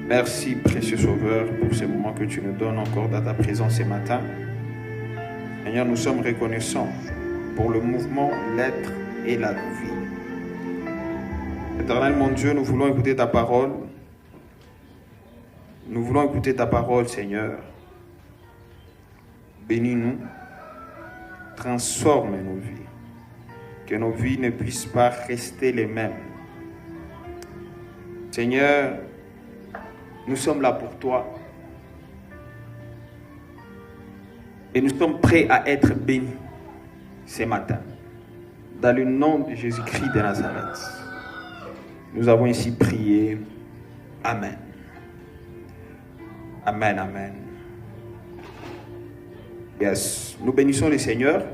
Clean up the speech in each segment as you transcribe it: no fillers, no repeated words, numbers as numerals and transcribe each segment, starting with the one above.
Merci, précieux Sauveur, pour ces moments que tu nous donnes encore dans ta présence ce matin. Seigneur, nous sommes reconnaissants pour le mouvement, l'être et la vie. Éternel, mon Dieu, nous voulons écouter ta parole. Nous voulons écouter ta parole, Seigneur. Bénis-nous, transforme nos vies. Que nos vies ne puissent pas rester les mêmes. Seigneur, nous sommes là pour toi. Et nous sommes prêts à être bénis ce matin. Dans le nom de Jésus-Christ de Nazareth. Nous avons ici prié. Amen. Amen, amen. Yes. Nous bénissons le Seigneur.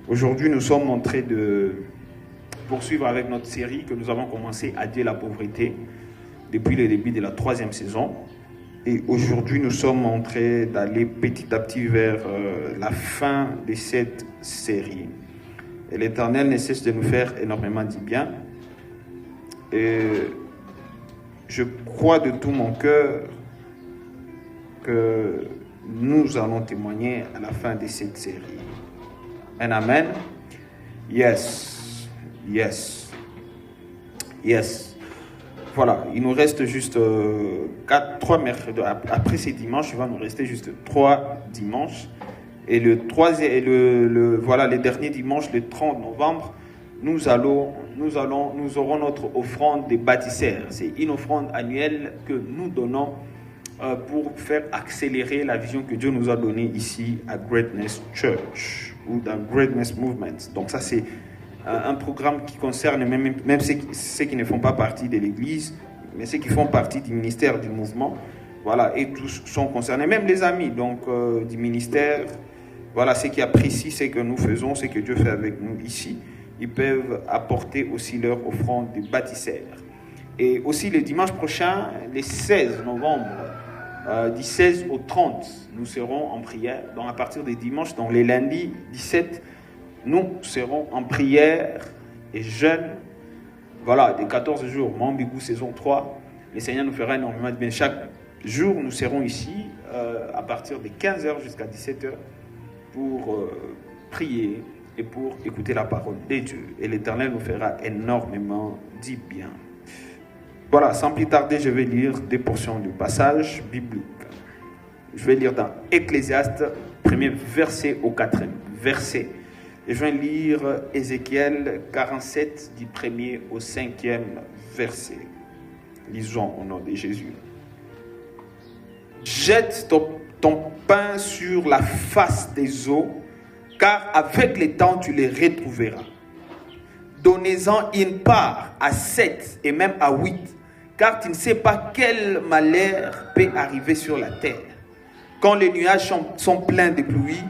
Aujourd'hui, nous sommes en train de poursuivre avec notre série que nous avons commencé à Dieu la pauvreté depuis le début de la 3e saison. Et aujourd'hui, nous sommes en train d'aller petit à petit vers la fin de cette série. Et l'Éternel ne cesse de nous faire énormément du bien. Et je crois de tout mon cœur que nous allons témoigner à la fin de cette série. Amen. Yes. Yes. Yes. Voilà, il nous reste juste 3 mercredis. Après ces dimanches, il va nous rester juste 3 dimanches. Et le dernier dimanche, le 30 novembre, nous aurons notre offrande des bâtisseurs. C'est une offrande annuelle que nous donnons pour faire accélérer la vision que Dieu nous a donnée ici à Greatness Church ou dans Greatness Movement. Donc ça, c'est un programme qui concerne même ceux qui ne font pas partie de l'Église, mais ceux qui font partie du ministère du mouvement. Voilà, et tous sont concernés, même les amis du ministère. Voilà, ceux qui apprécient ce que nous faisons, ce que Dieu fait avec nous ici, ils peuvent apporter aussi leur offrande de bâtisseurs. Et aussi le dimanche prochain, le 16 novembre, du 16 au 30, nous serons en prière. Donc à partir des dimanches, donc les lundis 17, nous serons en prière et jeûne. Voilà, des 14 jours, Mambigou saison 3. Le Seigneur nous fera énormément de bien. Chaque jour, nous serons ici à partir de 15h jusqu'à 17h pour prier et pour écouter la parole de Dieu. Et l'Éternel nous fera énormément du bien. Voilà, sans plus tarder, je vais lire des portions du passage biblique. Je vais lire dans Ecclésiaste, 1er verset au 4e verset. Et je vais lire Ézéchiel 47, du 1er au 5e verset. Lisons au nom de Jésus. Jette ton pain sur la face des eaux, car avec le temps tu les retrouveras. Donnez-en une part à 7 et même à 8, car tu ne sais pas quel malheur peut arriver sur la terre. Quand les nuages sont pleins de pluie,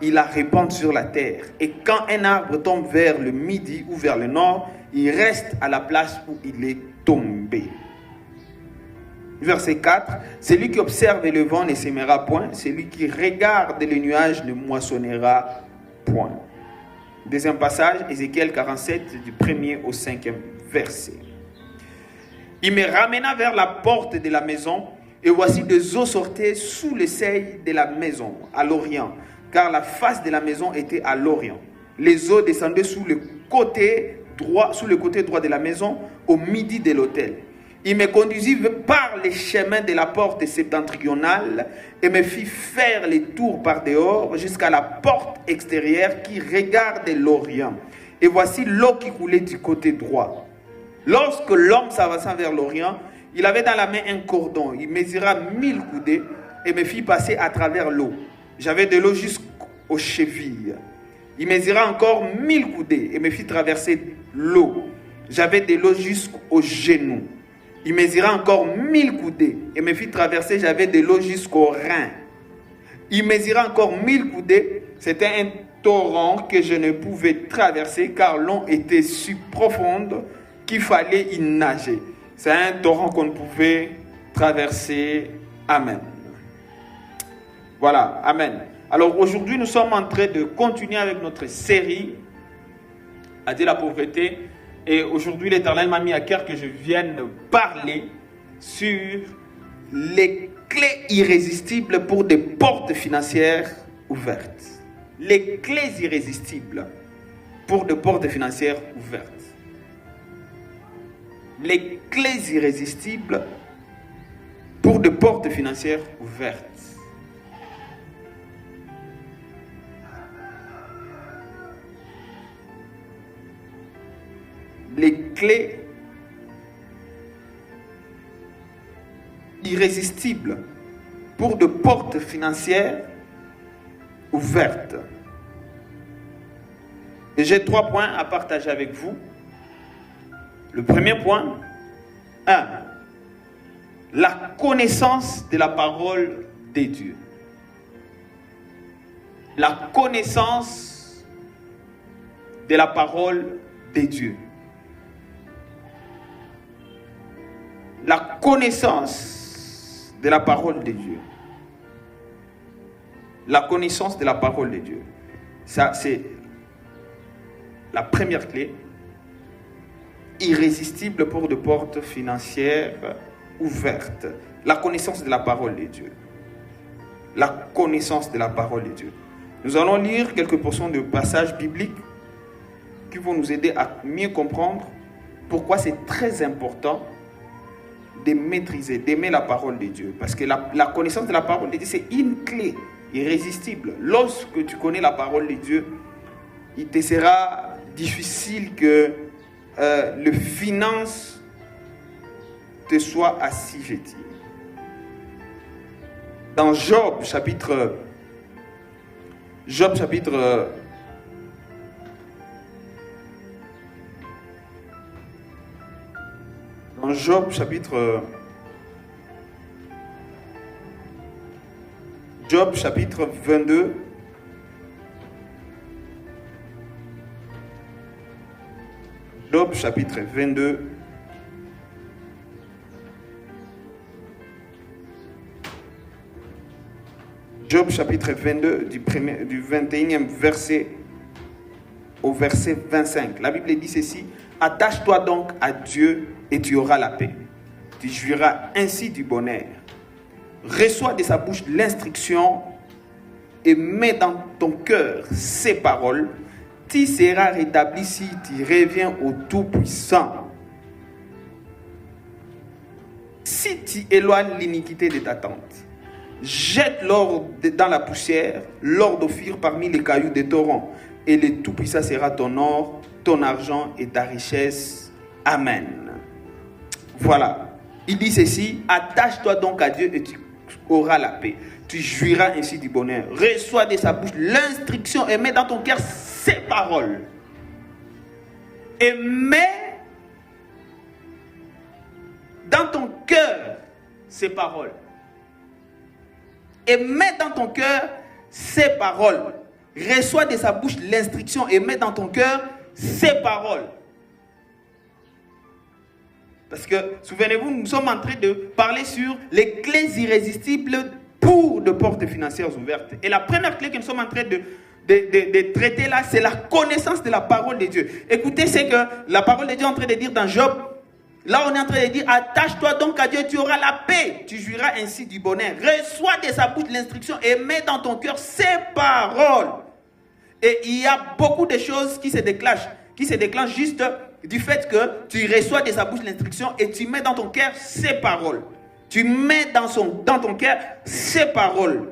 ils la répandent sur la terre. Et quand un arbre tombe vers le midi ou vers le nord, il reste à la place où il est tombé. Verset 4. Celui qui observe le vent ne s'aimera point. Celui qui regarde les nuages ne moissonnera point. Deuxième passage, Ézéchiel 47, du 1er au 5e verset. Il me ramena vers la porte de la maison, et voici des eaux sortaient sous le seuil de la maison, à l'orient, car la face de la maison était à l'orient. Les eaux descendaient sous le côté droit de la maison, au midi de l'autel. Il me conduisit par les chemins de la porte septentrionale et me fit faire les tours par dehors jusqu'à la porte extérieure qui regarde l'orient. Et voici l'eau qui coulait du côté droit. Lorsque l'homme s'avança vers l'orient, il avait dans la main un cordon. Il mesura 1000 coudées et me fit passer à travers l'eau. J'avais de l'eau jusqu'aux chevilles. Il mesura encore 1000 coudées et me fit traverser l'eau. J'avais de l'eau jusqu'aux genoux. Il mesura encore 1000 coudées et me fit traverser, j'avais de l'eau jusqu'aux reins. Il mesura encore 1000 coudées, c'était un torrent que je ne pouvais traverser car l'eau était si profonde qu'il fallait y nager. C'est un torrent qu'on ne pouvait traverser. Amen. Voilà, amen. Alors aujourd'hui, nous sommes en train de continuer avec notre série à dire la pauvreté. Et aujourd'hui, l'Éternel m'a mis à cœur que je vienne parler sur les clés irrésistibles pour des portes financières ouvertes. Les clés irrésistibles pour des portes financières ouvertes. Les clés irrésistibles pour des portes financières ouvertes. Les clés irrésistibles pour de portes financières ouvertes. Et j'ai 3 points à partager avec vous. Le premier point, 1. La connaissance de la parole de Dieu. La connaissance de la parole de Dieu. La connaissance de la parole de Dieu. La connaissance de la parole de Dieu. Ça, c'est la première clé irrésistible pour des portes financières ouvertes. La connaissance de la parole de Dieu. La connaissance de la parole de Dieu. Nous allons lire quelques portions de passages bibliques qui vont nous aider à mieux comprendre pourquoi c'est très important de maîtriser, d'aimer la parole de Dieu. Parce que la connaissance de la parole de Dieu, c'est une clé irrésistible. Lorsque tu connais la parole de Dieu, il te sera difficile que le finance te soit assujetti. Dans Job chapitre 22. Job chapitre 22. Job chapitre 22 du 21e verset au verset 25. La Bible dit ceci: attache-toi donc à Dieu et tu auras la paix. Tu jouiras ainsi du bonheur. Reçois de sa bouche l'instruction et mets dans ton cœur ses paroles. Tu seras rétabli si tu reviens au Tout-Puissant. Si tu éloignes l'iniquité de ta tente, jette l'or dans la poussière, l'or d'Ophir parmi les cailloux des torrents, et le Tout-Puissant sera ton or, ton argent et ta richesse. Amen. Voilà. Il dit ceci: attache-toi donc à Dieu et tu auras la paix. Tu jouiras ainsi du bonheur. Reçois de sa bouche l'instruction et mets dans ton cœur ses paroles. Et mets dans ton cœur ses paroles. Et mets dans ton cœur ses paroles. Reçois de sa bouche l'instruction et mets dans ton cœur ses paroles. Parce que, souvenez-vous, nous sommes en train de parler sur les clés irrésistibles pour de portes financières ouvertes. Et la première clé que nous sommes en train de traiter là, c'est la connaissance de la parole de Dieu. Écoutez ce que la parole de Dieu est en train de dire dans Job. Là, on est en train de dire: attache-toi donc à Dieu, tu auras la paix. Tu jouiras ainsi du bonheur. Reçois de sa bouche l'instruction et mets dans ton cœur ses paroles. Et il y a beaucoup de choses qui se déclenchent juste du fait que tu reçois de sa bouche l'instruction et tu mets dans ton cœur ses paroles. Tu mets dans ton cœur ses paroles.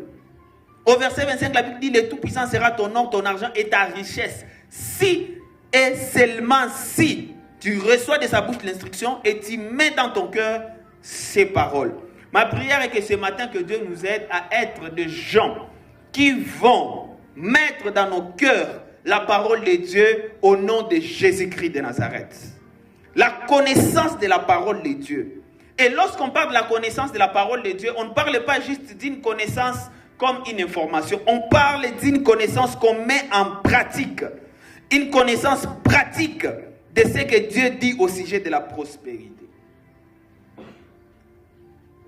Au verset 25, la Bible dit: le Tout-Puissant sera ton or, ton argent et ta richesse. Si et seulement si tu reçois de sa bouche l'instruction et tu mets dans ton cœur ses paroles. Ma prière est que ce matin, que Dieu nous aide à être des gens qui vont mettre dans nos cœurs la parole de Dieu au nom de Jésus-Christ de Nazareth. La connaissance de la parole de Dieu. Et lorsqu'on parle de la connaissance de la parole de Dieu, on ne parle pas juste d'une connaissance comme une information. On parle d'une connaissance qu'on met en pratique. Une connaissance pratique de ce que Dieu dit au sujet de la prospérité.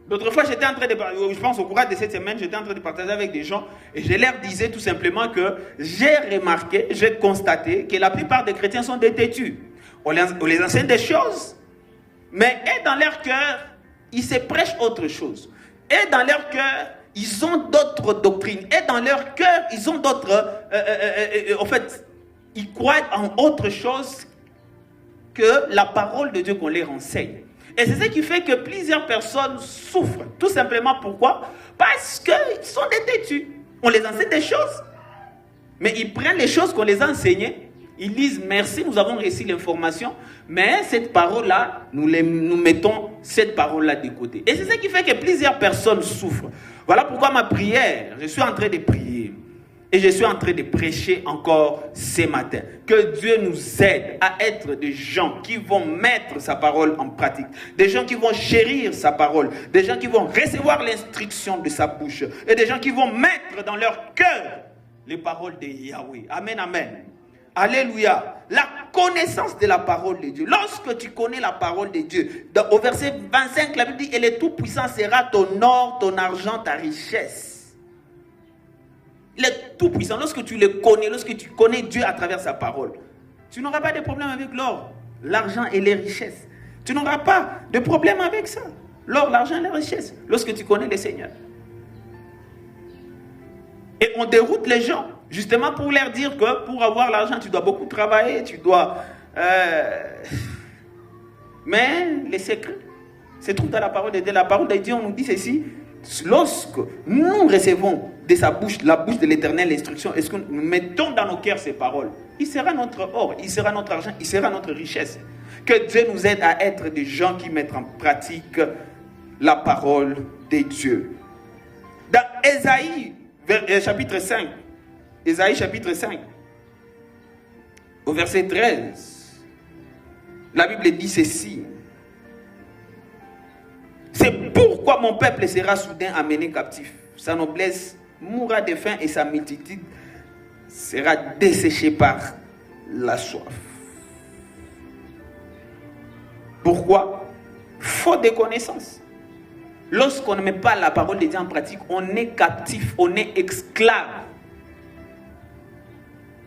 L'autre fois, j'étais en train de, je pense au cours de cette semaine, j'étais en train de partager avec des gens et je leur disais tout simplement que j'ai remarqué, j'ai constaté que la plupart des chrétiens sont des têtus. On les enseigne des choses, mais et dans leur cœur, ils se prêchent autre chose. Et dans leur cœur, ils ont d'autres doctrines. Et dans leur cœur, ils ont d'autres... en fait, ils croient en autre chose que la parole de Dieu qu'on leur enseigne. Et c'est ce qui fait que plusieurs personnes souffrent. Tout simplement pourquoi? Parce qu'ils sont des têtus. On les enseigne des choses. Mais ils prennent les choses qu'on les a enseignées. Ils disent merci, nous avons reçu l'information. Mais cette parole-là, nous mettons cette parole-là de côté. Et c'est ce qui fait que plusieurs personnes souffrent. Voilà pourquoi ma prière, je suis en train de prier. Et je suis en train de prêcher encore ce matin. Que Dieu nous aide à être des gens qui vont mettre sa parole en pratique. Des gens qui vont chérir sa parole. Des gens qui vont recevoir l'instruction de sa bouche. Et des gens qui vont mettre dans leur cœur les paroles de Yahweh. Amen, amen. Alléluia. La connaissance de la parole de Dieu. Lorsque tu connais la parole de Dieu, au verset 25, la Bible dit, et le Tout-Puissant sera ton or, ton argent, ta richesse. Il est tout puissant. Lorsque tu le connais, lorsque tu connais Dieu à travers sa parole, tu n'auras pas de problème avec l'or, l'argent et les richesses. Tu n'auras pas de problème avec ça. L'or, l'argent et les richesses. Lorsque tu connais le Seigneur. Et on déroute les gens, justement pour leur dire que pour avoir l'argent, tu dois beaucoup travailler, tu dois... Mais les secrets se trouvent dans la parole de Dieu. La parole de Dieu, on nous dit ceci. Lorsque nous recevons de sa bouche, la bouche de l'Éternel, l'instruction, est-ce que nous mettons dans nos cœurs ces paroles? Il sera notre or, il sera notre argent, il sera notre richesse. Que Dieu nous aide à être des gens qui mettent en pratique la parole de Dieu. Dans Ésaïe, chapitre 5, Ésaïe chapitre 5, au verset 13, la Bible dit ceci. C'est pourquoi mon peuple sera soudain amené captif. Sa noblesse mourra de faim et sa multitude sera desséchée par la soif. Pourquoi? Faute de connaissance. Lorsqu'on ne met pas la parole de Dieu en pratique, on est captif, on est esclave.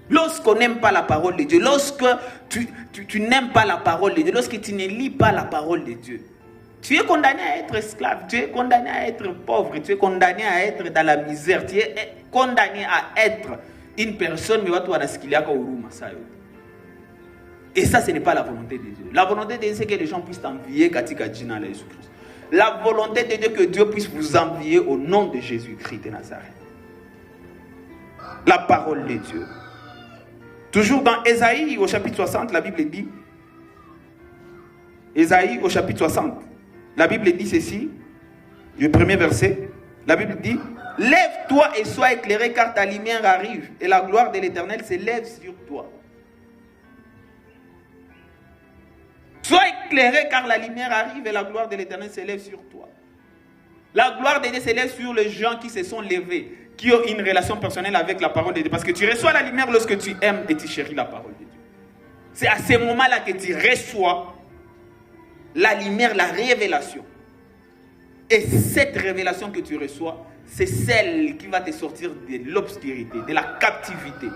Lorsqu'on n'aime pas la parole de Dieu, lorsque tu n'aimes pas la parole de Dieu, lorsque tu ne lis pas la parole de Dieu, tu es condamné à être esclave, tu es condamné à être pauvre, tu es condamné à être dans la misère, tu es condamné à être une personne, mais et ça, ce n'est pas la volonté de Dieu. La volonté de Dieu, c'est que les gens puissent t'envier katika jina la Jésus-Christ. La volonté de Dieu, que Dieu puisse vous envier au nom de Jésus-Christ de Nazareth. La parole de Dieu. Toujours dans Ésaïe au chapitre 60, la Bible dit, Ésaïe au chapitre 60, la Bible dit ceci, le premier verset, la Bible dit, lève-toi et sois éclairé car ta lumière arrive et la gloire de l'Éternel s'élève sur toi. Sois éclairé car la lumière arrive et la gloire de l'Éternel s'élève sur toi. La gloire de Dieu s'élève sur les gens qui se sont levés, qui ont une relation personnelle avec la parole de Dieu. Parce que tu reçois la lumière lorsque tu aimes et tu chéris la parole de Dieu. C'est à ce moment-là que tu reçois la lumière, la révélation. Et cette révélation que tu reçois, c'est celle qui va te sortir de l'obscurité, de la captivité.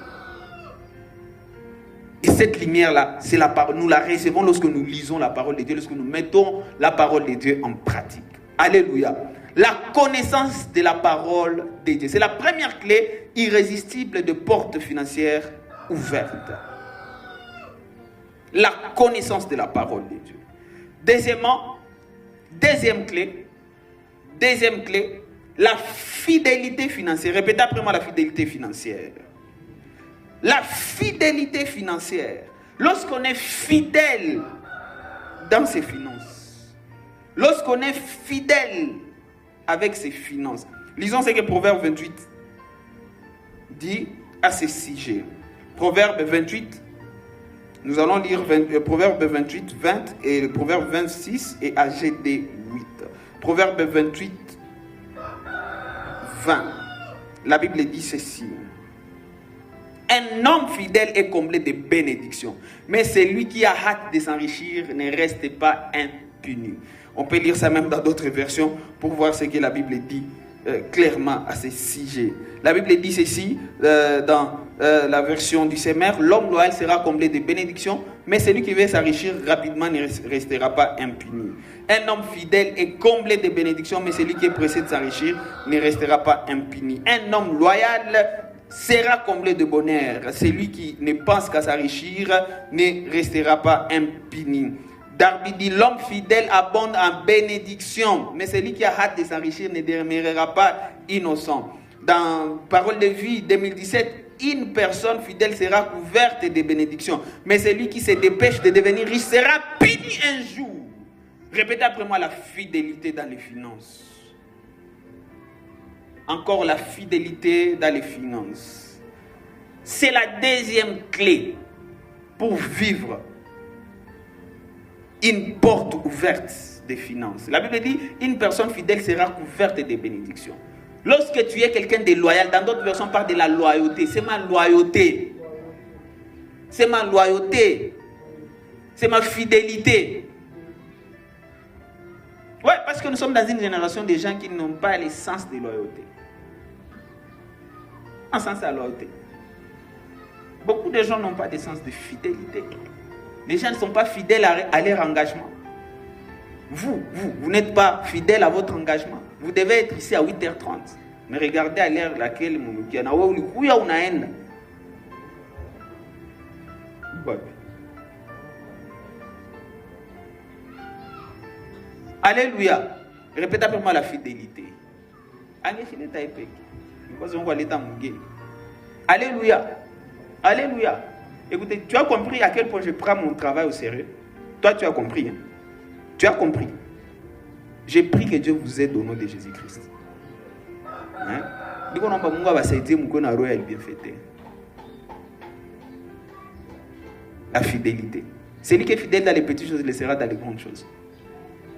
Et cette lumière-là, c'est la parole. Nous la recevons lorsque nous lisons la parole de Dieu, lorsque nous mettons la parole de Dieu en pratique. Alléluia. La connaissance de la parole de Dieu. C'est la première clé irrésistible de portes financières ouvertes. La connaissance de la parole de Dieu. Deuxièmement, deuxième clé, la fidélité financière. Répétez après moi la fidélité financière. La fidélité financière. Lorsqu'on est fidèle dans ses finances, lorsqu'on est fidèle avec ses finances, lisons ce que Proverbe 28 dit à ce sujet. Proverbe 28, nous allons lire Proverbe 28, 20 et le Proverbe 26 et AGD 8. Proverbe 28, 20. La Bible dit ceci. Un homme fidèle est comblé de bénédictions, mais celui qui a hâte de s'enrichir ne reste pas impuni. On peut lire ça même dans d'autres versions pour voir ce que la Bible dit clairement à ce sujet. La Bible dit ceci dans la version du Semeur, l'homme loyal sera comblé de bénédictions, mais celui qui veut s'enrichir rapidement ne restera pas impuni. Un homme fidèle est comblé de bénédictions, mais celui qui est pressé de s'enrichir ne restera pas impuni. Un homme loyal sera comblé de bonheur. Celui qui ne pense qu'à s'enrichir ne restera pas impuni. Darby dit, l'homme fidèle abonde en bénédiction, mais celui qui a hâte de s'enrichir ne demeurera pas innocent. Dans Parole de vie 2017, une personne fidèle sera couverte de bénédictions, mais celui qui se dépêche de devenir riche sera puni un jour. Répétez après moi, la fidélité dans les finances. Encore la fidélité dans les finances. C'est la deuxième clé pour vivre une porte ouverte des finances. La Bible dit, une personne fidèle sera couverte des bénédictions. Lorsque tu es quelqu'un de loyal, dans d'autres versions, on parle de la loyauté. C'est ma loyauté. C'est ma loyauté. C'est ma fidélité. Ouais, parce que nous sommes dans une génération de gens qui n'ont pas le sens de loyauté. Un sens de la loyauté. Beaucoup de gens n'ont pas de sens de fidélité. Les gens ne sont pas fidèles à leur engagement. Vous n'êtes pas fidèle à votre engagement. Vous devez être ici à 8h30. Mais regardez à l'heure laquelle vous êtes. Alléluia. Répétez après moi la fidélité. Alléluia. Alléluia. Écoutez, tu as compris à quel point je prends mon travail au sérieux? Toi, tu as compris. Hein? Tu as compris. J'ai pris que Dieu vous aide au nom de Jésus-Christ. Hein? La fidélité. Celui qui est fidèle dans les petites choses, il le sera dans les grandes choses.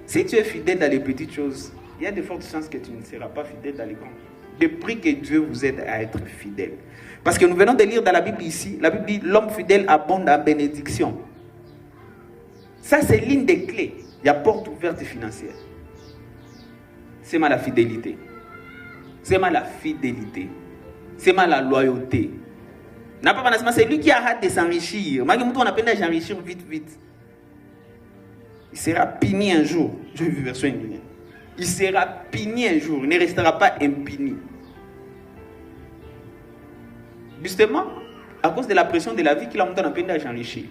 Si tu es fidèle dans les petites choses, il y a de fortes chances que tu ne seras pas fidèle dans les grandes. Je prie que Dieu vous aide à être fidèle. Parce que nous venons de lire dans la Bible ici, la Bible dit l'homme fidèle abonde en bénédiction. Ça, c'est l'une des clés. Il y a porte ouverte financière. C'est ma la fidélité. C'est ma la fidélité. C'est ma la loyauté. C'est lui qui a hâte de s'enrichir. On appelle de s'enrichir vite. Il sera puni un jour. Je vais version anglaise. Il sera puni un jour. Il ne restera pas impuni. Justement, à cause de la pression de la vie qu'il a monté en peine de s'enrichir.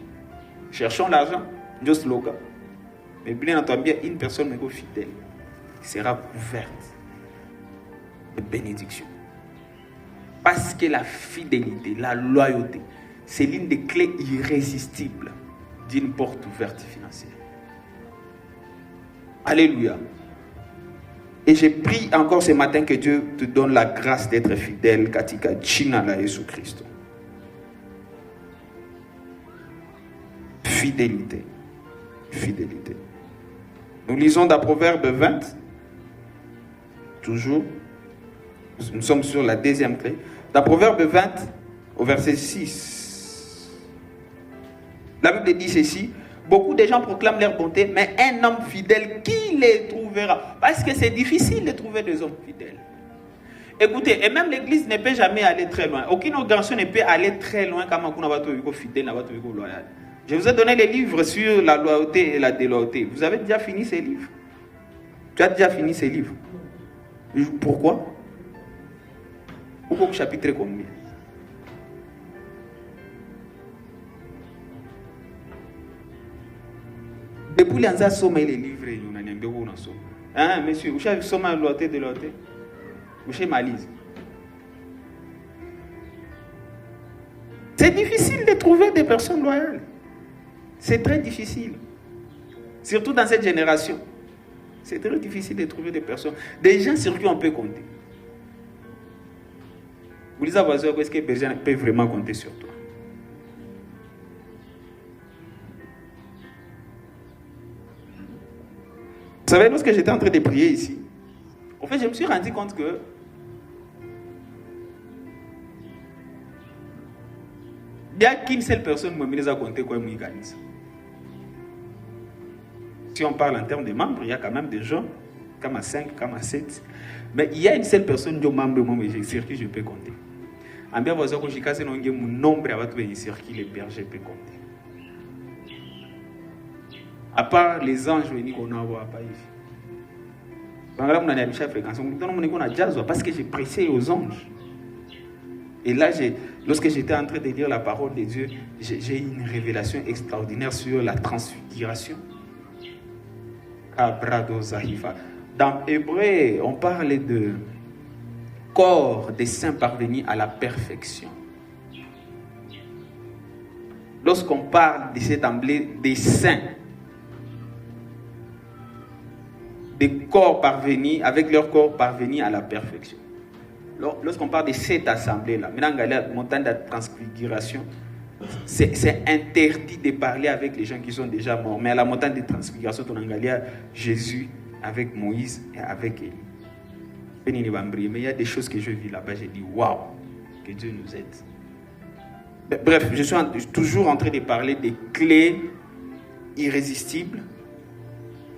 Cherchons l'argent. Just local. Mais bien entendu, une personne fidèle sera couverte de bénédiction. Parce que la fidélité, la loyauté, c'est l'une des clés irrésistibles d'une porte ouverte financière. Alléluia. Et j'ai prié encore ce matin que Dieu te donne la grâce d'être fidèle. Katika Jina la Jésus Christ. Fidélité. Fidélité. Nous lisons dans Proverbe 20. Toujours. Nous sommes sur la deuxième clé. Dans Proverbe 20, au verset 6. La Bible dit ceci. Beaucoup de gens proclament leur bonté, mais un homme fidèle, qui les trouvera? Parce que c'est difficile de trouver des hommes fidèles. Écoutez, et même l'église ne peut jamais aller très loin. Aucune organisation ne peut aller très loin comme on fidèle, loyal. Je vous ai donné les livres sur la loyauté et la déloyauté. Vous avez déjà fini ces livres? Tu as déjà fini ces livres? Pourquoi? Au chapitre combien? Depuis les ans, sommes les livres, on a un peu de choses. Hein, monsieur, vous avez somme la loyauté de loyauté? Vous avez malise. C'est difficile de trouver des personnes loyales. C'est très difficile. Surtout dans cette génération. C'est très difficile de trouver des personnes. Des gens sur qui on peut compter. Vous les avez voisins, est-ce que les gens peuvent vraiment compter sur toi? Vous savez, lorsque j'étais en train de prier ici, en fait, je me suis rendu compte que il n'y a qu'une seule personne qui les a compté comme organisme. Si on parle en termes de membres, il y a quand même des gens, comme à 5, comme à 7. Mais il y a une seule personne, sur qui je peux compter. Ambia voisin que jikase nonge mon nombre à votre circuit les bergers peut compter. À part les anges venus qu'on a voir pas ici. Parce que j'ai pressé aux anges. Et là, lorsque j'étais en train de lire la parole de Dieu, j'ai eu une révélation extraordinaire sur la transfiguration. Dans Hébreu, on parle de corps des saints parvenus à la perfection. Lorsqu'on parle de cette assemblée des saints, des corps parvenus, avec leur corps parvenus à la perfection. Lorsqu'on parle de cette assemblée-là, maintenant, la montagne de la transfiguration, c'est interdit de parler avec les gens qui sont déjà morts. Mais à la montagne de transfiguration, on a Jésus avec Moïse et avec Élie. Mais il y a des choses que je vis là-bas, j'ai dit, waouh, que Dieu nous aide. Bref, je suis toujours en train de parler des clés irrésistibles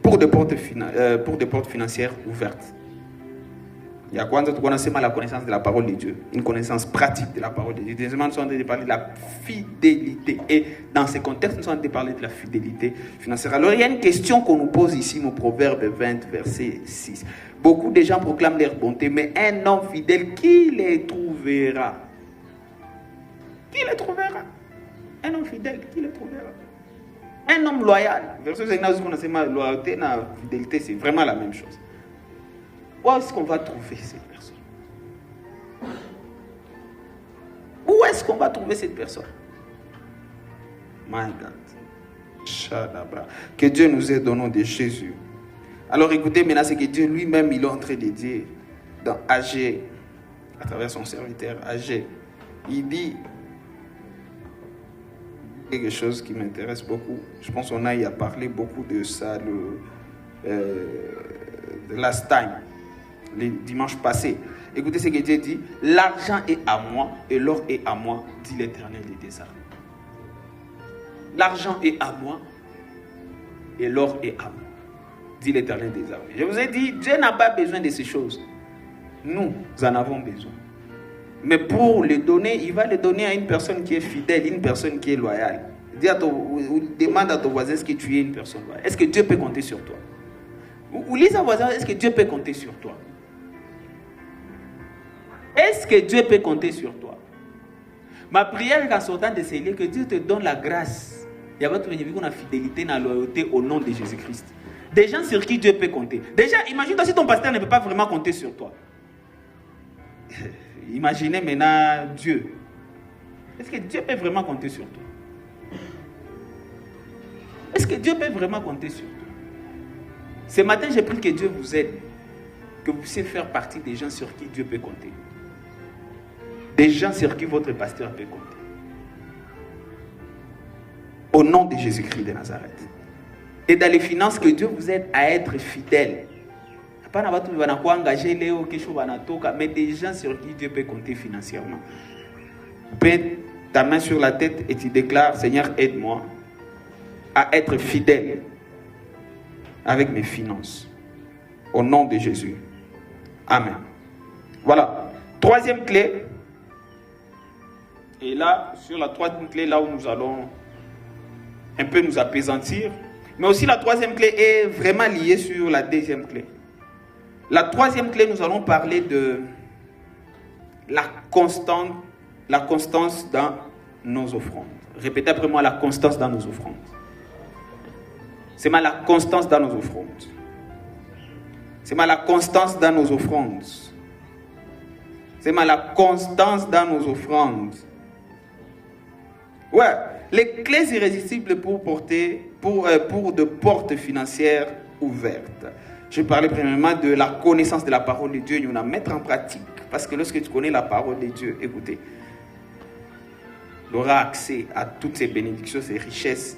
pour des portes financières ouvertes. Il y a quoi d'autre? On a seulement la connaissance de la parole de Dieu, une connaissance pratique de la parole de Dieu. Deuxièmement, nous sommes en train de parler de la fidélité. Et dans ce contexte, nous sommes en train de parler de la fidélité financière. Alors, il y a une question qu'on nous pose ici au Proverbe 20, verset 6. Beaucoup de gens proclament leur bonté, mais un homme fidèle, qui les trouvera? Qui les trouvera? Un homme fidèle, qui les trouvera? Un homme loyal. Verset 5, nous connaissons la loyauté et la fidélité, c'est vraiment la même chose. Où est-ce qu'on va trouver cette personne? Où est-ce qu'on va trouver cette personne? My God. Shadabra. Que Dieu nous aide au nom de Jésus. Alors écoutez maintenant ce que Dieu lui-même il est en train de dire dans Agé, à travers son serviteur Agé. Il dit quelque chose qui m'intéresse beaucoup. Je pense qu'on a y a parlé beaucoup de ça le last time. Les dimanches passés. Écoutez ce que Dieu dit. L'argent est à moi et l'or est à moi, dit l'Éternel des armées. L'argent est à moi et l'or est à moi, dit l'Éternel des armées. Je vous ai dit, Dieu n'a pas besoin de ces choses. Nous en avons besoin. Mais pour les donner, il va les donner à une personne qui est fidèle, une personne qui est loyale. Demande à ton voisin, est-ce que tu es une personne loyale? Est-ce que Dieu peut compter sur toi? Ou lis à voisin, est-ce que Dieu peut compter sur toi? Est-ce que Dieu peut compter sur toi? Ma prière en sortant de ces lieux, que Dieu te donne la grâce. Il y a votre fidélité, la loyauté au nom de Jésus-Christ. Des gens sur qui Dieu peut compter. Déjà, imagine-toi si ton pasteur ne peut pas vraiment compter sur toi. Imaginez maintenant Dieu. Est-ce que Dieu peut vraiment compter sur toi? Est-ce que Dieu peut vraiment compter sur toi? Ce matin, j'ai pris que Dieu vous aide. Que vous puissiez faire partie des gens sur qui Dieu peut compter. Des gens sur qui votre pasteur peut compter. Au nom de Jésus-Christ de Nazareth. Et dans les finances, que Dieu vous aide à être fidèle. Mais des gens sur qui Dieu peut compter financièrement. Mets ta main sur la tête et tu déclares, Seigneur, aide-moi à être fidèle avec mes finances. Au nom de Jésus. Amen. Voilà. Troisième clé. Et là, sur la troisième clé, là où nous allons un peu nous apaisantir. Mais aussi la troisième clé est vraiment liée sur la deuxième clé. La troisième clé, nous allons parler de la constance dans nos offrandes. Répétez après moi, la constance dans nos offrandes. C'est mal la constance dans nos offrandes. C'est mal la constance dans nos offrandes. C'est mal la constance dans nos offrandes. Ouais, les clés irrésistibles pour de portes financières ouvertes. Je parlais premièrement de la connaissance de la parole de Dieu, nous la mettre en pratique. Parce que lorsque tu connais la parole de Dieu, écoutez, tu auras accès à toutes ces bénédictions, ces richesses.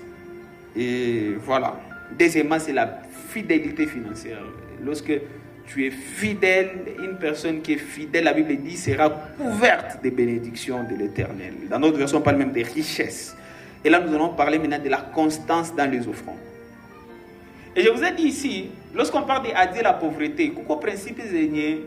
Et voilà. Deuxièmement, c'est la fidélité financière. Lorsque tu es fidèle, une personne qui est fidèle, la Bible dit, sera couverte des bénédictions de l'Éternel. Dans notre version, on parle même des richesses. Et là, nous allons parler maintenant de la constance dans les offrandes. Et je vous ai dit ici, lorsqu'on parle d'aider la pauvreté, le principe est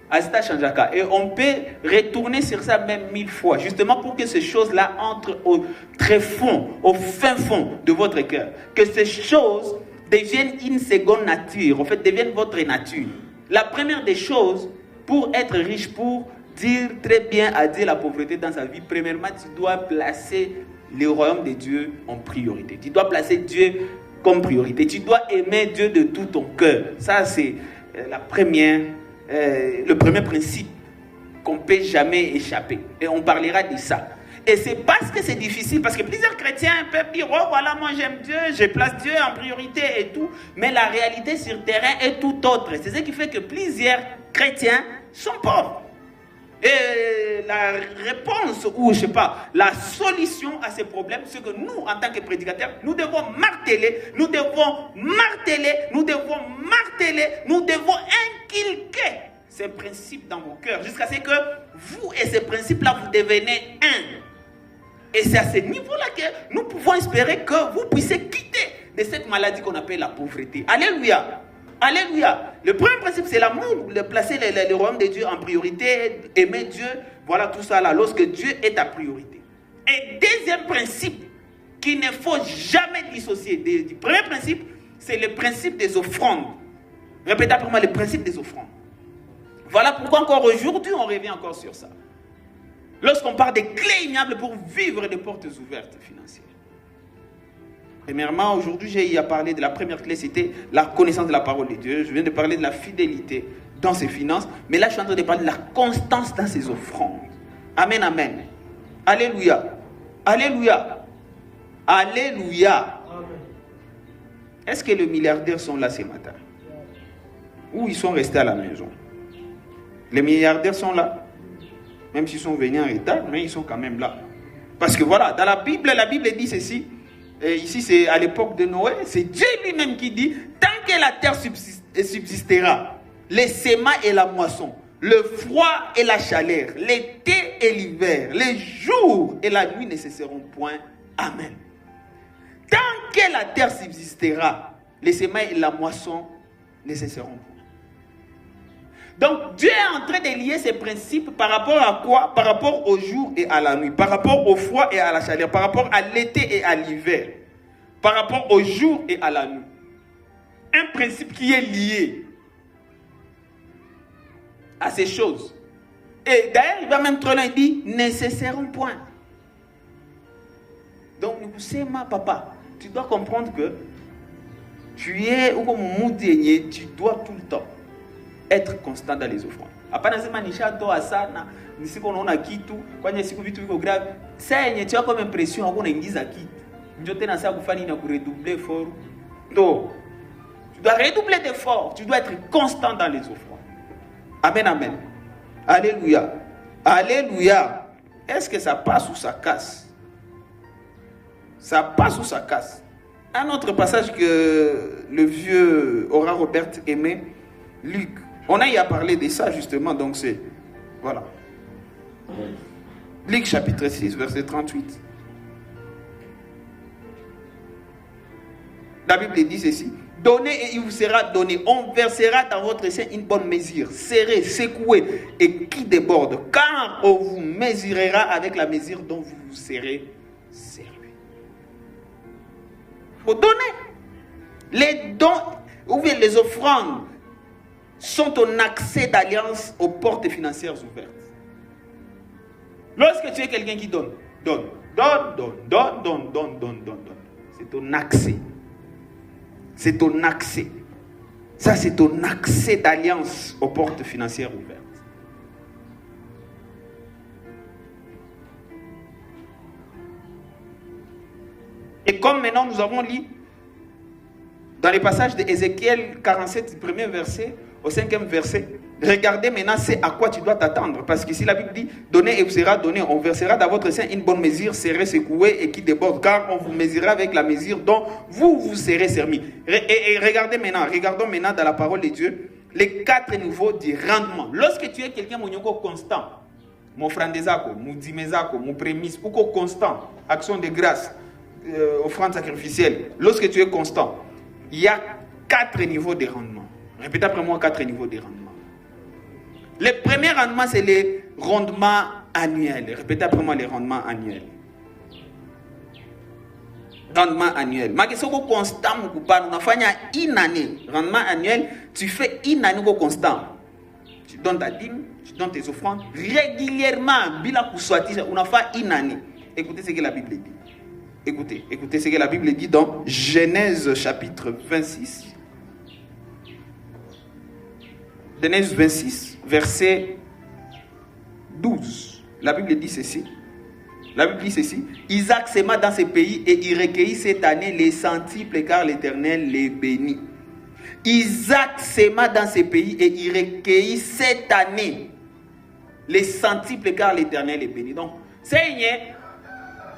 Asta Chanjaka. Et on peut retourner sur ça même 1000 fois, justement pour que ces choses-là entrent au très fond, au fin fond de votre cœur. Que ces choses deviennent une seconde nature, en fait, deviennent votre nature. La première des choses, pour être riche, pour dire très bien à Dieu la pauvreté dans sa vie, premièrement, tu dois placer le royaume de Dieu en priorité. Tu dois placer Dieu comme priorité. Tu dois aimer Dieu de tout ton cœur. Ça, c'est le premier principe qu'on ne peut jamais échapper. Et on parlera de ça. Et c'est parce que c'est difficile, parce que plusieurs chrétiens peuvent dire, oh voilà, moi j'aime Dieu, je place Dieu en priorité et tout. Mais la réalité sur le terrain est tout autre. C'est ce qui fait que plusieurs chrétiens sont pauvres. Et la réponse, ou je sais pas, la solution à ces problèmes, c'est que nous, en tant que prédicateurs, nous devons marteler, nous devons inculquer ces principes dans vos cœurs, jusqu'à ce que vous et ces principes-là, vous devenez un. Et c'est à ce niveau-là que nous pouvons espérer que vous puissiez quitter de cette maladie qu'on appelle la pauvreté. Alléluia. Alléluia. Le premier principe, c'est l'amour, de placer le royaume de Dieu en priorité, aimer Dieu, voilà tout ça là, lorsque Dieu est ta priorité. Et deuxième principe, qu'il ne faut jamais dissocier du premier principe, c'est le principe des offrandes. Répétez après moi, le principe des offrandes. Voilà pourquoi encore aujourd'hui, on revient encore sur ça. Lorsqu'on parle des clés ignables pour vivre des portes ouvertes financières. Premièrement, aujourd'hui, j'ai parlé de la première clé, c'était la connaissance de la parole de Dieu. Je viens de parler de la fidélité dans ses finances. Mais là, je suis en train de parler de la constance dans ses offrandes. Amen, amen. Alléluia. Alléluia. Alléluia. Est-ce que les milliardaires sont là ce matin? Ou ils sont restés à la maison? Les milliardaires sont là. Même s'ils sont venus en retard, mais ils sont quand même là. Parce que voilà, dans la Bible dit ceci. Et ici, c'est à l'époque de Noé, c'est Dieu lui-même qui dit, tant que la terre subsistera, les séments et la moisson, le froid et la chaleur, l'été et l'hiver, les jours et la nuit ne cesseront point. Amen. Tant que la terre subsistera, les séments et la moisson ne cesseront point. Donc Dieu est en train de lier ces principes par rapport à quoi? Par rapport au jour et à la nuit, par rapport au froid et à la chaleur, par rapport à l'été et à l'hiver, par rapport au jour et à la nuit. Un principe qui est lié à ces choses. Et d'ailleurs, il va même trop loin, il dit, ne cesseront point. Donc, c'est ma papa, tu dois comprendre que tu es, ou comme Moudénier, tu dois tout le temps être constant dans les offrandes. Hapana sema nishatoa sana, nisiko naona kitu, kwani siku vitu viko grave. Sasa yenye tu comme impression hakuna ingiza kitu. Ndio tena sasa kufanya nini na kuredoubler effort. Donc, tu dois redoubler d'efforts, tu dois être constant dans les offrandes. Amen, amen. Alléluia. Alléluia. Est-ce que ça passe ou ça casse? Ça passe ou ça casse? Un autre passage que le vieux Aura Robert aimait, Luc. On a y à parler de ça justement, donc c'est, voilà. Luc chapitre 6, verset 38. La Bible dit ceci. Donnez et il vous sera donné. On versera dans votre sein une bonne mesure, serrée, secouée et qui déborde. Car on vous mesurera avec la mesure dont vous serez servi. Il faut donner. Les dons, ou bien les offrandes, sont un accès d'alliance aux portes financières ouvertes. Lorsque tu es quelqu'un qui donne. C'est ton accès. C'est ton accès. Ça, c'est ton accès d'alliance aux portes financières ouvertes. Et comme maintenant nous avons lu dans les passages d'Ézéchiel 47, premier verset, au 5e verset, regardez maintenant c'est à quoi tu dois t'attendre. Parce qu'ici la Bible dit, donnez et vous sera donné. On versera dans votre sein une bonne mesure, serrée, secouée et qui déborde. Car on vous mesurera avec la mesure dont vous serez servi. Et regardons maintenant dans la parole de Dieu, les 4 niveaux du rendement. Lorsque tu es quelqu'un constant, mon frandezako, mon dimezako, mon prémisse, ou constant, action de grâce, offrande sacrificielle, lorsque tu es constant, il y a 4 niveaux de rendement. Répétez après moi 4 niveaux de rendement. Le premier rendement, c'est les rendements annuels. Répétez après moi les rendements annuels. Rendement annuel. Ma question est constant, on a fait une année. Rendement annuel, tu fais une année constant. Tu donnes ta dîme, tu donnes tes offrandes régulièrement. On a fait une année. Écoutez ce que la Bible dit. Écoutez ce que la Bible dit dans Genèse chapitre 26. Genèse 26, verset 12. La Bible dit ceci. Isaac sema dans ce pays et il recueillit cette année les centiples car l'Éternel les bénit. Isaac sema dans ce pays et il recueillit cette année les centiples car l'Éternel les bénit. Donc, c'est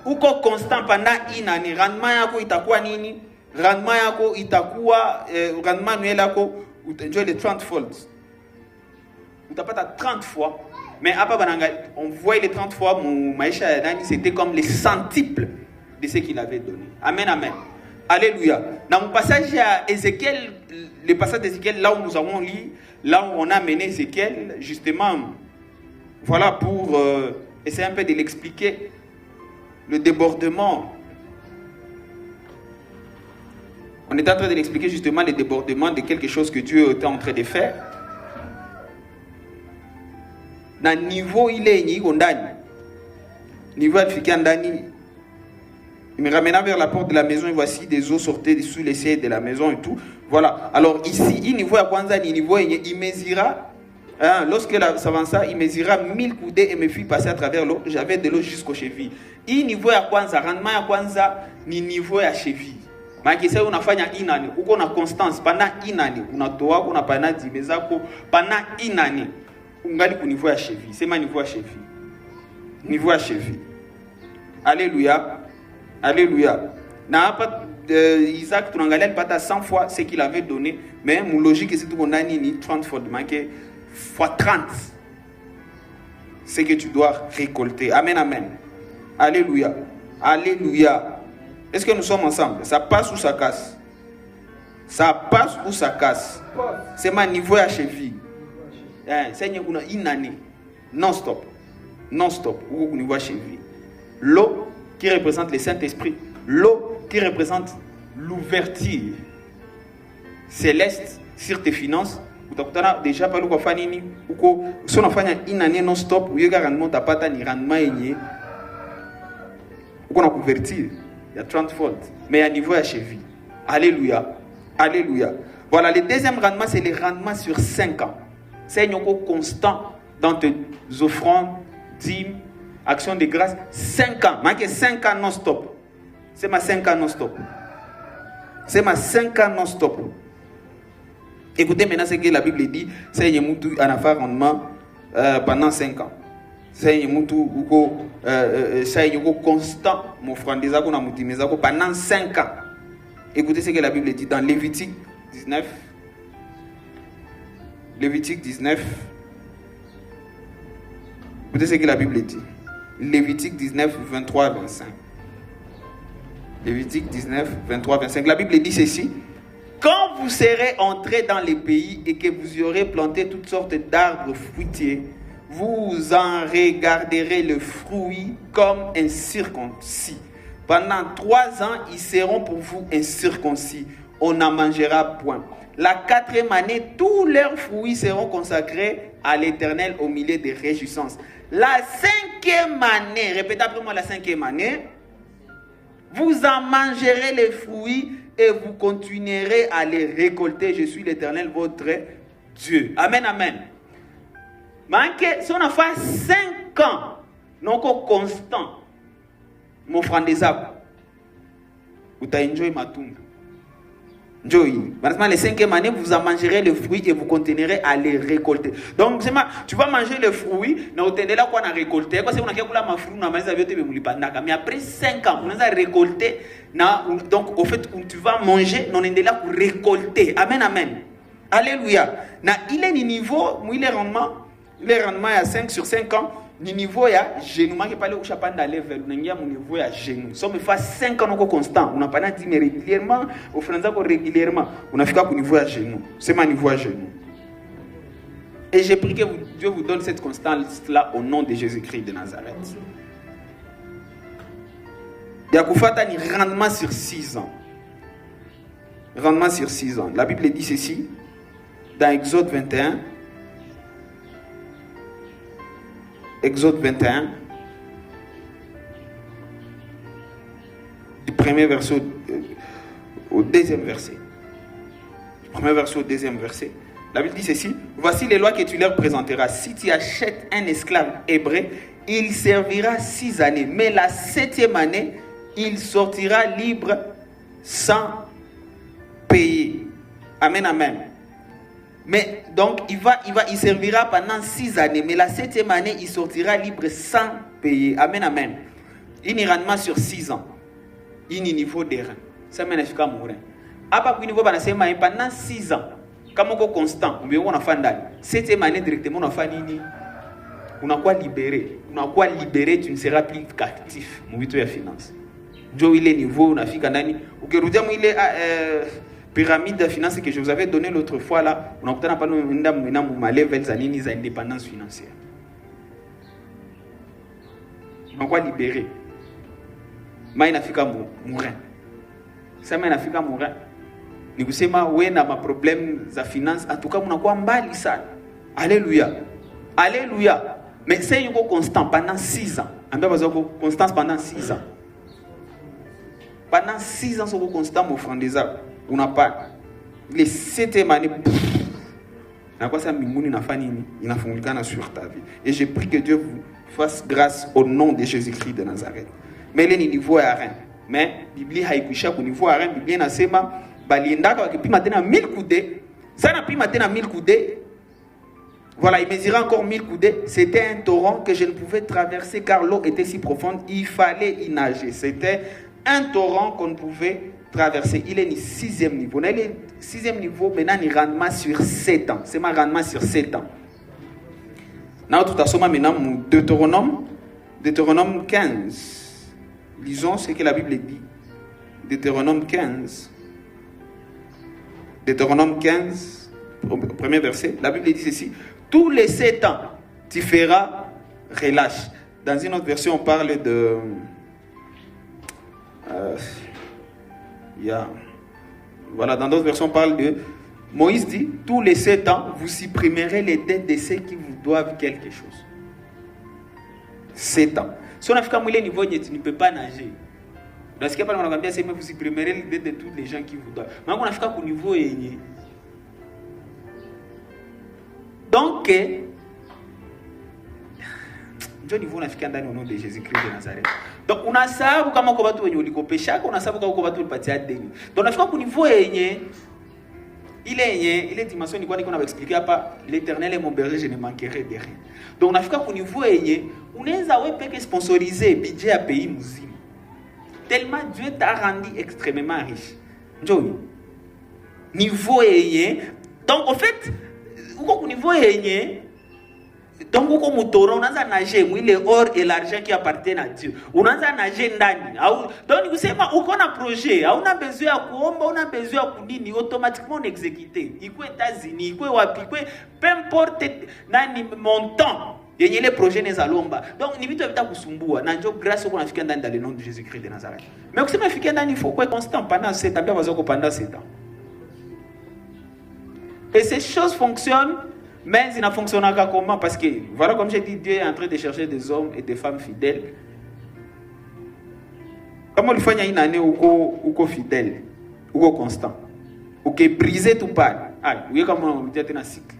uko constant pendant une année. Rendement yako itakuwa nini? Rendement yako itakuwa rendement annuel yako utenjoy les 30 folds. Utapata 30 fois. Mais après, on voit les 30 fois, mon maïcha c'était comme les centiples de ce qu'il avait donné. Amen, amen. Alléluia. Dans mon passage à Ézéchiel, le passage d'Ézéchiel, là où nous avons lu, là où on a mené Ézéchiel, justement, voilà, pour essayer un peu de l'expliquer, le débordement. On est en train de l'expliquer justement, le débordement de quelque chose que Dieu était en train de faire. Dans le niveau, il est niveau Ndani. Il me ramena vers la porte de la maison et voici des eaux sortaient sous les sièges de la maison et tout. Voilà. Alors ici, il niveau à Kwanza, il mesura, lorsque s'avança, il mesura 1000 coudées et me fit passer à travers l'eau. J'avais de l'eau jusqu'aux chevilles. Il niveau à Kwanza, rendement à Kwanza, ni niveau à cheville. Mais on a fait une année, ou on a constance pendant une année, on a toa, on a pas dit, mais pendant une année. Ungali ku niveau ya cheville, c'est ma niveau à cheville. Niveau à cheville. Alléluia. Alléluia. Na pas Isaac tunangalia pata 100 fois ce qu'il avait donné, mais mon logique c'est tout qu'on a ni 30 fois de manquer fois 30. C'est que tu dois récolter. Amen, amen. Alléluia. Alléluia. Est-ce que nous sommes ensemble? Ça passe ou ça casse? Ça passe ou ça casse? C'est ma niveau à cheville. C'est une année non-stop. Non-stop. L'eau qui représente le Saint-Esprit. L'eau qui représente l'ouverture céleste sur tes finances. Déjà, pas le fanini. Si on a fait une année non-stop, où il y a rendement, t'as pas ni rendement. On a couverture. Il y a 30 volts. Mais à niveau à cheville. Alléluia. Alléluia. Voilà, le deuxième rendement, c'est le rendement sur 5 ans. C'est un constant dans tes offrandes, dîmes, actions de grâce. 5 ans. Manquez 5 ans non-stop. C'est ma 5 ans non-stop. C'est ma 5 ans non-stop. Écoutez maintenant ce que la Bible dit. C'est un rendement pendant 5 ans. C'est un constant. Mon frère, pendant 5 ans. Écoutez ce que la Bible dit dans Lévitique 19. Lévitique 19. Écoutez ce que la Bible dit. Lévitique 19, 23, 25. Lévitique 19, 23, 25. La Bible dit ceci. Quand vous serez entrés dans les pays et que vous y aurez planté toutes sortes d'arbres fruitiers, vous en regarderez le fruit comme un circoncis. Pendant 3 ans, ils seront pour vous incirconcis. On n'en mangera point. La 4e année, tous leurs fruits seront consacrés à l'Éternel au milieu des réjouissances. La 5e année, répétez après moi la 5e année, vous en mangerez les fruits et vous continuerez à les récolter. Je suis l'Éternel, votre Dieu. Amen, amen. Mais si on a fait 5 ans, non constant, mon frère des arbres, vous avez enjoyé ma tombe. Maintenant, les 5e année, vous en mangerez le fruit et vous continuerez à les récolter. Donc, tu vas manger le fruit, mais après 5 ans, on a récolté. Donc, au fait, tu vas manger, on est là pour récolter. Amen, amen. Alléluia. Il est niveau, il est rendement à 5 sur 5 ans. Ni niveau ya genou manque pas le chapan dans level n'engia mon niveau ya genou so me fait 5 ans constant on n'a pas dit mais régulièrement au français régulièrement on a fait au niveau ya genou c'est mon niveau ya genou Et j'ai prié que Dieu vous donne cette constance-là au nom de Jésus-Christ de Nazareth. Yakufata ni rendement sur 6 ans. Rendement sur 6 ans. La Bible dit ceci dans Exode 21. Exode 21. Du premier verset au deuxième verset. Du premier verset au deuxième verset. La Bible dit ceci. Voici les lois que tu leur présenteras. Si tu achètes un esclave hébreu, il servira 6 années. Mais la 7e année, il sortira libre sans payer. Amen, amen. Mais donc, il servira pendant 6 années. Mais la 7e année, il sortira libre sans payer. Amen, amen. Il ira sur 6 ans. Il y a un niveau de rein. Ça mène à mourir. Après, il niveau pendant 6 ans. Comme on est constant, on a fait 7e année directement, on a fait nini. On a quoi libéré. On a quoi libéré, tu ne seras plus captif. Mon but est finance. Joe, il est niveau, on a fait canani. Ou que il est pyramide de finances que je vous avais donné l'autre fois là. On a pas level zanini indépendance financière. On a quoi libéré. Mais il a fait mourir. Ça m'a fait mourir. Ni kusema we na problème za finance en tout cas mnakuwa mbali sana. Alléluia. Alléluia. Mais c'est yuko constant pendant 6 ans. Ambia bazoko constance pendant 6 ans. Pendant 6 ans soko constant mon frère des arbres. On n'a pas les 7e année. Na kwa sa mbinguni nafanya nini? Inafungulikana sur ta vie. Et je prie que Dieu vous fasse grâce au nom de Jésus-Christ de Nazareth. Mais les niveaux à rien. Mais Bible haikuisha ku niveau à rien. Bible inasema baliendaka wakipima tena 1000 coudées. Ça n'a pima tena 1000 coudées. Voilà, il mesurait encore 1000 coudées. C'était un torrent que je ne pouvais traverser car l'eau était si profonde. Il fallait y nager. C'était un torrent qu'on ne pouvait traverser. Il est au 6e niveau. Il est 6e niveau. Maintenant, il rendement sur 7 ans. C'est ma rendement sur 7 ans. Now, tout à maintenant, Deutéronome 15. Lisons ce que la Bible dit. Deutéronome 15. Deutéronome 15, au premier verset, la Bible dit ceci. Tous les 7 ans, tu feras relâche. Dans une autre version, on parle de... Voilà, dans d'autres versions, on parle de... Moïse dit, tous les 7 ans, vous supprimerez les dettes de ceux qui vous doivent quelque chose. 7 ans. Si on a fait comme il est niveau, tu ne peux pas nager. Dans ce cas, on a dit, vous supprimerez les dettes de tous les gens qui vous doivent. Mais on a fait comme niveau. Donc, Dieu niveau na fika ndani au nom de Jésus-Christ de Nazareth. Donc on a sababu kama kwa watu wenye ulikopesha, on a sababu kama kwa watu ulipatia deni. Donc on a fika ku niveau yenye ile dimension nilikuwa niko na expliquer hapa, l'Éternel est mon berger, je ne manquerai de rien. Donc on a fika ku niveau yenye unaweza wewe peke sponsoriser budget ya pays mzima. Tellement Dieu t'a rendu extrêmement riche. Njoo. Niveau yenye. Donc en fait, uko ku niveau yenye. Donc uko mutoro unaanza nager mwile or et l'argent qui appartient à Dieu. Unaanza nager ndani. Donc kusema uko na projet, hauna besoin ya kuomba, una besoin ya kunini, automatiquement exécuté. Iko États-Unis, iko wapi, iko peu importe nani montant. Yenye les projets neza lomba. Donc ni vitu vita kusumbua. Na ndio grâce uko nafika ndani dans le nom de Jésus-Christ de Nazareth. Mais kusema fika ndani il faut quoi constant pendant 7 ans, bien wazoko pendant 7 ans. Et ces choses fonctionnent. Mais il ne fonctionne pas comment? Parce que, voilà, comme j'ai dit, Dieu est en train de chercher des hommes et des femmes fidèles. Comment il faut une année où il est fidèle, où il est constant, où il est brisé tout part. Ah, vous voyez comment on est dans un cycle.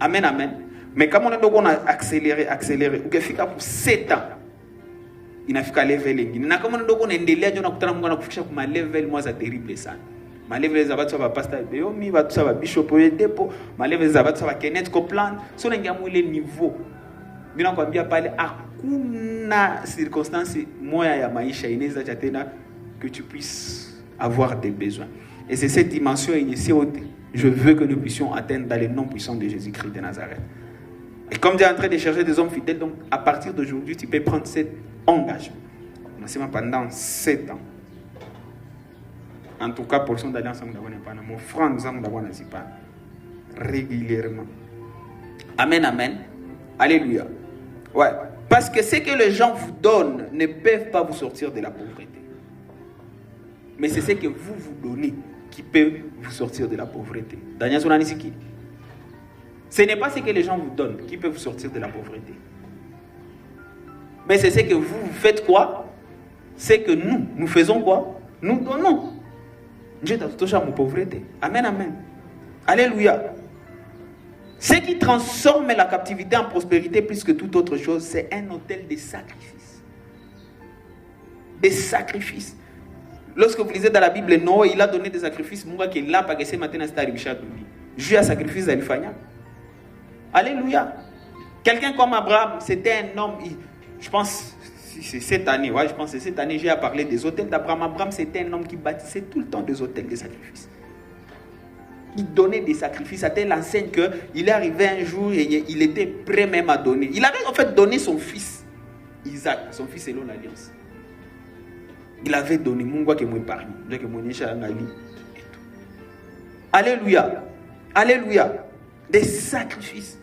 Amen, amen. Mais comment on a accéléré, où il fait pour 7 ans, il n'a fait qu'à level. Il n'a comment on a un délai, on a fait qu'à level, moi, c'est terrible ça. Maleve zabatu ba pasteur Beyomi ba tout ça ba bishop Oyedepo maleve zabatu ba Kenneth Copeland so na ngiamu ile niveau mina kwambia pale hakuna circonstance moya ya maisha inaweza tena que tu puisses avoir des besoins et c'est cette dimension initiale je veux que nous puissions atteindre dans le nom puissant de Jésus-Christ de Nazareth. Et comme Dieu est en train de chercher des hommes fidèles, donc à partir d'aujourd'hui tu peux prendre cet engagement. On a seulement pendant 7 ans. En tout cas, portion d'alliance, mon frère, nous avons régulièrement. Amen, amen. Alléluia. Ouais. Parce que ce que les gens vous donnent ne peuvent pas vous sortir de la pauvreté. Mais c'est ce que vous donnez qui peut vous sortir de la pauvreté. Daniel Sonanisiki. Ce n'est pas ce que les gens vous donnent qui peut vous sortir de la pauvreté. Mais c'est ce que vous faites quoi? C'est que nous faisons quoi? Nous donnons. Dieu t'a touché à ma pauvreté. Amen, amen. Alléluia. Ce qui transforme la captivité en prospérité plus que toute autre chose, c'est un autel de sacrifices. Des sacrifices. Lorsque vous lisez dans la Bible, Noé, il a donné des sacrifices. Munga qui est là, parce que c'est maintenant c'est Richard Doubi. Dieu a sacrifice d'Alifania. Alléluia. Quelqu'un comme Abraham, c'était un homme, je pense, c'est cette année, ouais, je pense que cette année, j'ai à parler des hôtels d'Abraham. Abraham, c'était un homme qui bâtissait tout le temps des hôtels de sacrifices. Il donnait des sacrifices à telle enseigne qu'il est arrivé un jour et il était prêt même à donner. Il avait en fait donné son fils, Isaac, son fils selon l'alliance. Il avait donné, alléluia, alléluia, des sacrifices.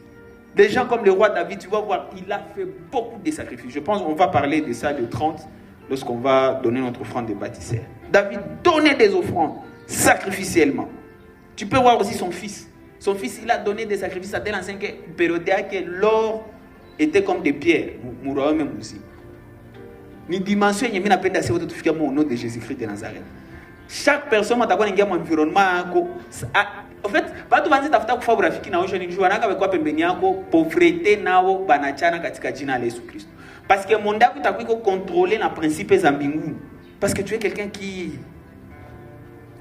Des gens comme le roi David, tu vas voir, il a fait beaucoup de sacrifices. Je pense qu'on va parler de ça le 30, lorsqu'on va donner notre offrande de bâtisseur. David donnait des offrandes sacrificiellement. Tu peux voir aussi son fils. Son fils, il a donné des sacrifices à tel ancien période que l'or était comme des pierres. Même aussi. Ni dimension, il y a une au nom de Jésus-Christ de Nazareth. Chaque personne a un environnement. En fait, watu wanze tafuta kufa urafiki na wewe ni wananga wekwa pembeni yako pauvreté nao banachana katika jina la Yesu Kristo. Parce que monde yako itakuwa contrôler na principes za mbinguni. Parce que tu es quelqu'un qui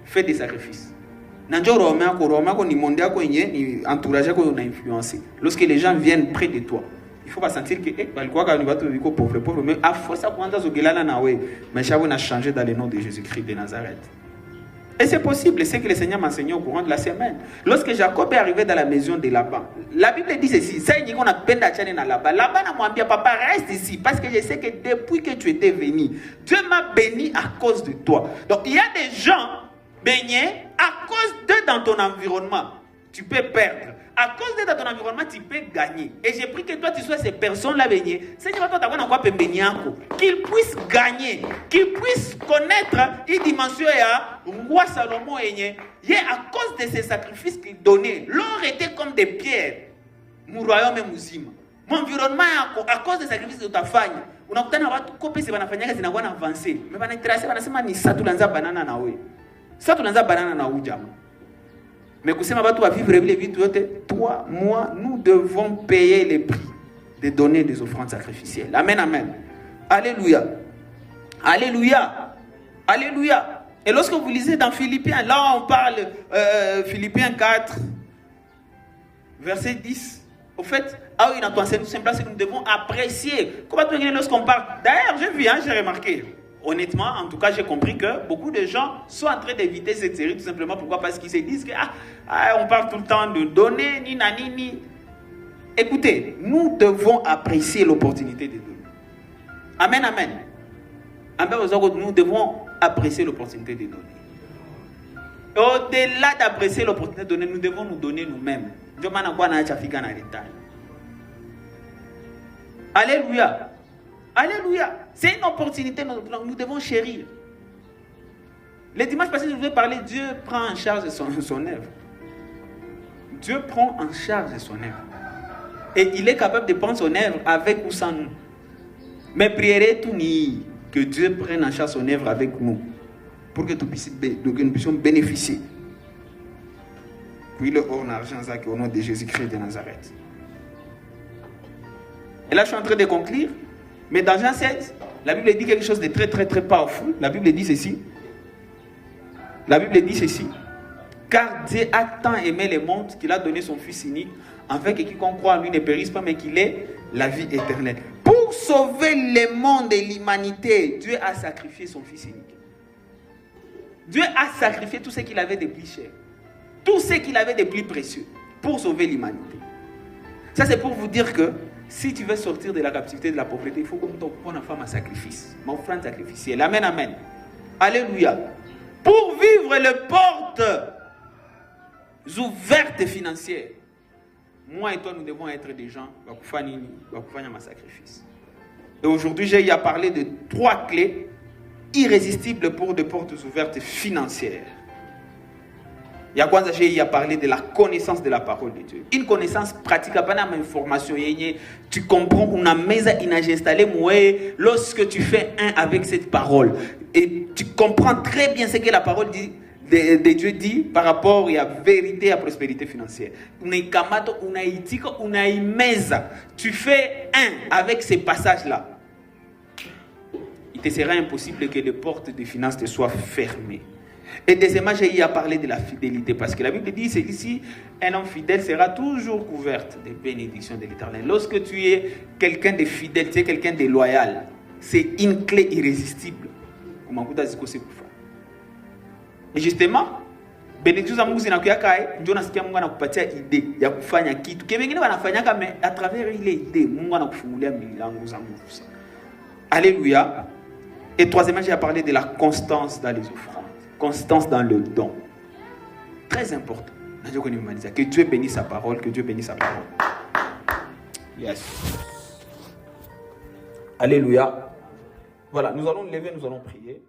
fait des sacrifices. Na njoo roho yako ni monde yako yenye ni entourage yako una influencer. Lorsque les gens viennent près de toi, il faut pas sentir que balikuwa ka ni watu wiko pauvre mais à force kuanza zogelana na wewe, maisha yako na changer dans le nom de Jésus-Christ de Nazareth. Et c'est possible, c'est que le Seigneur m'a enseigné au courant de la semaine. Lorsque Jacob est arrivé dans la maison de Laban, la Bible dit ceci, ça dit qu'on a peine d'attirer dans Laban. Laban a dit, papa, reste ici, parce que je sais que depuis que tu étais venu, Dieu m'a béni à cause de toi. Donc il y a des gens baignés à cause d'eux dans ton environnement. Tu peux perdre. À cause d'eux dans ton environnement, tu peux gagner. Et j'ai pris que toi, tu sois ces personnes-là baignées. Seigneur, toi, tu as quoi qu'ils puissent gagner, qu'ils puissent connaître une dimension roi Salomon et à cause de ces sacrifices qu'il donnait, l'or était comme des pierres. Mon royaume est musulman. Mon environnement, à cause des sacrifices de ta famille, on a watu kope se banafanyaka zinakuwa avancer. Mais banatracé banasema ni ça tulanza banana na we. Ça tulanza banana na ujama. Mais kusema batu va vivre les vies toi, moi, nous devons payer les prix de donner des offrandes sacrificielles. Amen, amen. Alléluia. Alléluia. Alléluia. Et lorsque vous lisez dans Philippiens, là on parle, Philippiens 4, verset 10. Au fait, ah oui, dans ton enseignement, tout simplement, c'est que nous devons apprécier. Comment tu veux lorsqu'on parle? D'ailleurs, j'ai remarqué. Honnêtement, en tout cas, j'ai compris que beaucoup de gens sont en train d'éviter cette série tout simplement. Pourquoi? Parce qu'ils se disent que on parle tout le temps de donner, ni nani, ni. Écoutez, nous devons apprécier l'opportunité de donner. Amen, amen. Nous devons apprécier l'opportunité de donner. Au-delà d'apprécier l'opportunité de donner, nous devons nous donner nous-mêmes. Alléluia. Alléluia. C'est une opportunité, nous devons chérir. Le dimanche passé, je voulais parler, Dieu prend en charge son œuvre. Dieu prend en charge son œuvre. Et il est capable de prendre son œuvre avec ou sans nous. Mais priez tout ni que Dieu prenne en charge son œuvre avec nous. Pour que nous puissions bénéficier. Puis le or d'argent, au nom de Jésus-Christ de Nazareth. Et là, je suis en train de conclure. Mais dans Jean 16, la Bible dit quelque chose de très, très, très powerful. La Bible dit ceci. La Bible dit ceci. Car Dieu a tant aimé le monde qu'il a donné son Fils unique, afin que quiconque croit en lui ne périsse pas, mais qu'il ait la vie éternelle. Pour sauver le monde et l'humanité, Dieu a sacrifié son Fils unique. Dieu a sacrifié tout ce qu'il avait de plus cher. Tout ce qu'il avait de plus précieux pour sauver l'humanité. Ça, c'est pour vous dire que si tu veux sortir de la captivité de la pauvreté, il faut que tu prennes une femme à sacrifice. Mon frère sacrificiel. Amen, amen. Alléluia. Pour vivre les portes ouvertes financières, moi et toi, nous devons être des gens qui font un sacrifice. Et aujourd'hui, j'ai à parler de 3 clés irrésistibles pour des portes ouvertes financières. Il y a quoi j'ai à parler de la connaissance de la parole de Dieu. Une connaissance pratique, pas une information. Tu comprends, on a mis à installé lorsque tu fais un avec cette parole. Et tu comprends très bien ce que la parole dit. De Dieu dit par rapport à la vérité et à la prospérité financière. Tu fais un avec ces passages-là. Il te sera impossible que les portes de finances te soient fermées. Et deuxièmement, j'ai à parler de la fidélité. Parce que la Bible dit, c'est ici, un homme fidèle sera toujours couverte des bénédictions de l'Éternel. Lorsque tu es quelqu'un de fidèle, tu es quelqu'un de loyal, c'est une clé irrésistible. Et justement, bénédiction za Mungu zinakuya ndio nasikia Mungu anakupatia idée ya kufanya kitu. Kwa wengine wanafanyaka mais à travers ile idée Mungu anakufungulia milango za nguvu sana. Alléluia. Et troisièmement, j'ai parlé de la constance dans les offrandes, constance dans le don. Très important. Que Dieu bénisse sa parole, que Dieu bénisse sa parole. Yes. Alléluia. Voilà, nous allons lever, nous allons prier.